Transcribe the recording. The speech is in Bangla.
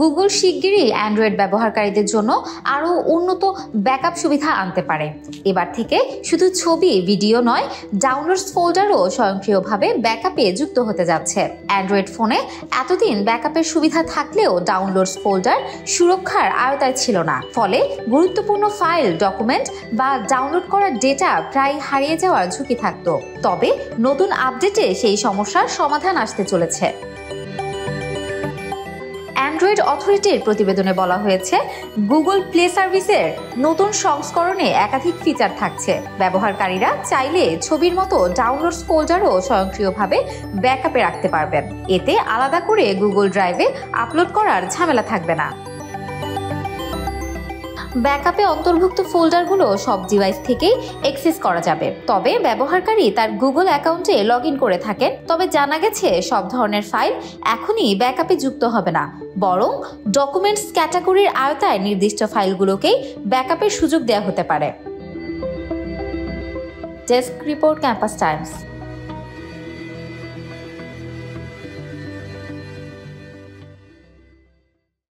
গুগল শিগগিরই অ্যান্ড্রয়েড ব্যবহারকারীদের জন্য আরও উন্নত ব্যাকআপ সুবিধা আনতে পারে। এবার থেকে শুধু ছবি, ভিডিও নয়, ডাউনলোডস ফোল্ডারও স্বয়ংক্রিয়ভাবে ব্যাকআপে যুক্ত হতে যাচ্ছে। অ্যান্ড্রয়েড ফোনে এতদিন ব্যাকআপের সুবিধা থাকলেও ডাউনলোডস ফোল্ডার সুরক্ষার আওতায় ছিল না। ফলে গুরুত্বপূর্ণ ফাইল, ডকুমেন্ট বা ডাউনলোড করা ডেটা প্রায় হারিয়ে যাওয়ার ঝুঁকি থাকত। তবে নতুন আপডেটে সেই সমস্যার সমাধান আসতে চলেছে। অ্যান্ড্রয়েড অথরিটির প্রতিবেদনে বলা হয়েছে, গুগল প্লে সার্ভিসের নতুন সংস্করণে একাধিক ফিচার থাকছে। ব্যবহারকারীরা চাইলে ছবির মতো ডাউনলোডস ফোল্ডারও স্বয়ংক্রিয়ভাবে ব্যাকআপে রাখতে পারবেন। এতে আলাদা করে গুগল ড্রাইভে আপলোড করার ঝামেলা থাকবে না। ব্যাকআপে অন্তর্ভুক্ত ফোল্ডারগুলো সব ডিভাইস থেকেই অ্যাক্সেস করা যাবে। তবে ব্যবহারকারী তার গুগল অ্যাকাউন্টে লগ ইন করে থাকেন। তবে জানা গেছে সব ধরনের ফাইল এখনই ব্যাকআপে যুক্ত হবে না, বরং ডকুমেন্টস ক্যাটাগরির আওতায় নির্দিষ্ট ফাইলগুলোকেই ব্যাকআপের সুযোগ দেওয়া হতে পারে। Desk report, campus Times.